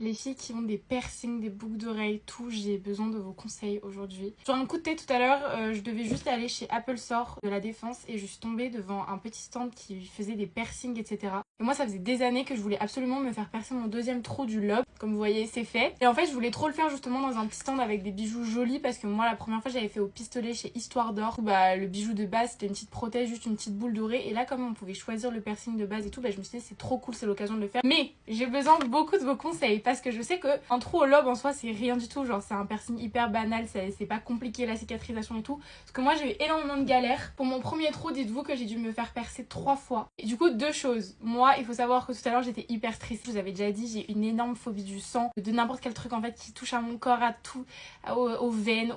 Les filles qui ont des piercings, des boucles d'oreilles, tout, j'ai besoin de vos conseils aujourd'hui. Sur un coup de tête tout à l'heure, je devais juste aller chez Apple Store de la Défense et je suis tombée devant un petit stand qui faisait des piercings, etc. Et moi, ça faisait des années que je voulais absolument me faire percer mon deuxième trou du lobe. Comme vous voyez, c'est fait. Et en fait, je voulais trop le faire justement dans un petit stand avec des bijoux jolis parce que moi, la première fois, j'avais fait au pistolet chez Histoire d'Or. Bah, le bijou de base, c'était une petite prothèse, juste une petite boule dorée. Et là, comme on pouvait choisir le piercing de base et tout, bah, je me suis dit, c'est trop cool, c'est l'occasion de le faire. Mais j'ai besoin de beaucoup de vos conseils parce que je sais que un trou au lobe en soi, c'est rien du tout. Genre, c'est un piercing hyper banal, c'est pas compliqué la cicatrisation et tout. Parce que moi, j'ai eu énormément de galères. Pour mon premier trou, dites-vous que j'ai dû me faire percer 3 fois. Et du coup, 2 choses. Moi, il faut savoir que tout à l'heure, j'étais hyper stressée. Je vous avais déjà dit, j'ai une énorme phobie du sang, de n'importe quel truc en fait qui touche à mon corps, à tout, aux veines,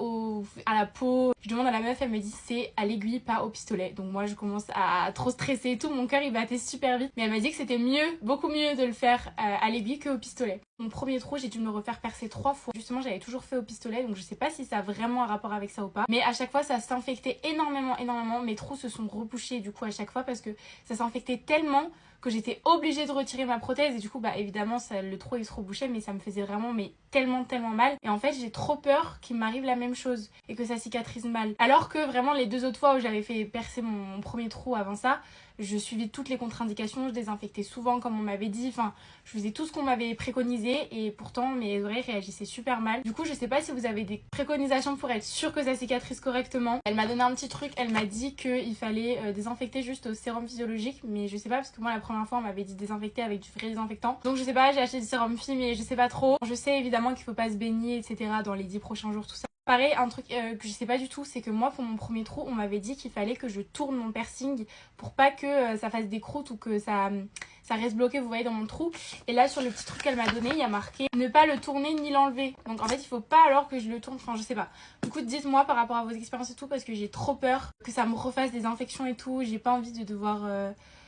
à la peau. Je demande à la meuf, elle me dit c'est à l'aiguille, pas au pistolet. Donc moi, je commence à trop stresser et tout. Mon cœur, il battait super vite. Mais elle m'a dit que c'était mieux, beaucoup mieux de le faire à l'aiguille qu'au pistolet. Mon premier trou, j'ai dû me refaire percer 3 fois. Justement, j'avais toujours fait au pistolet, donc je sais pas si ça a vraiment un rapport avec ça ou pas. Mais à chaque fois, ça s'infectait énormément. Mes trous se sont rebouchés du coup à chaque fois parce que ça s'infectait tellement que j'étais obligée de retirer ma prothèse. Et du coup, bah évidemment, le trou il se rebouchait, mais ça me faisait vraiment tellement mal. Et en fait, j'ai trop peur qu'il m'arrive la même chose et que ça cicatrise mal. Alors que vraiment, les 2 autres fois où j'avais fait percer mon premier trou avant ça, je suivais toutes les contre-indications, je désinfectais souvent comme on m'avait dit, enfin je faisais tout ce qu'on m'avait préconisé et pourtant mes oreilles réagissaient super mal. Du coup je sais pas si vous avez des préconisations pour être sûr que ça cicatrise correctement. Elle m'a donné un petit truc, elle m'a dit qu'il fallait désinfecter juste au sérum physiologique, mais je sais pas parce que moi la première fois on m'avait dit désinfecter avec du vrai désinfectant. Donc je sais pas, j'ai acheté du sérum phy mais je sais pas trop. Je sais évidemment qu'il faut pas se baigner etc dans les 10 prochains jours tout ça. Pareil, un truc que je sais pas du tout, c'est que moi pour mon premier trou, on m'avait dit qu'il fallait que je tourne mon piercing pour pas que ça fasse des croûtes ou que ça reste bloqué, vous voyez, dans mon trou. Et là, sur le petit truc qu'elle m'a donné, il y a marqué ne pas le tourner ni l'enlever. Donc en fait, il faut pas alors que je le tourne, enfin je sais pas. Du coup, dites-moi par rapport à vos expériences et tout, parce que j'ai trop peur que ça me refasse des infections et tout. J'ai pas envie de devoir,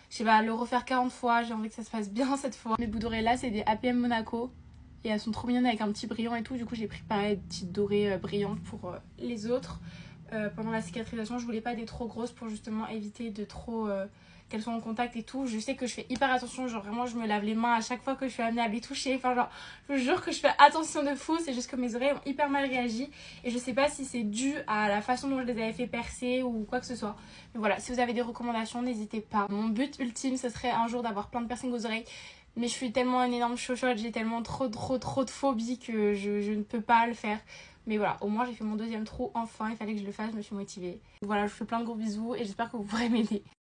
je sais pas, le refaire 40 fois. J'ai envie que ça se passe bien cette fois. Mes bouts d'oreilles là, c'est des APM Monaco. Et elles sont trop mignonnes avec un petit brillant et tout. Du coup, j'ai pris pareil, des petites dorées brillantes pour les autres. Pendant la cicatrisation, je voulais pas des trop grosses pour justement éviter de trop qu'elles soient en contact et tout. Je sais que je fais hyper attention. Genre vraiment, je me lave les mains à chaque fois que je suis amenée à les toucher. Enfin, genre, je vous jure que je fais attention de fou. C'est juste que mes oreilles ont hyper mal réagi. Et je sais pas si c'est dû à la façon dont je les avais fait percer ou quoi que ce soit. Mais voilà, si vous avez des recommandations, n'hésitez pas. Mon but ultime, ce serait un jour d'avoir plein de piercings aux oreilles. Mais je suis tellement une énorme chochotte, j'ai tellement trop de phobie que je ne peux pas le faire. Mais voilà, au moins j'ai fait mon deuxième trou, enfin, il fallait que je le fasse, je me suis motivée. Voilà, je vous fais plein de gros bisous et j'espère que vous pourrez m'aider.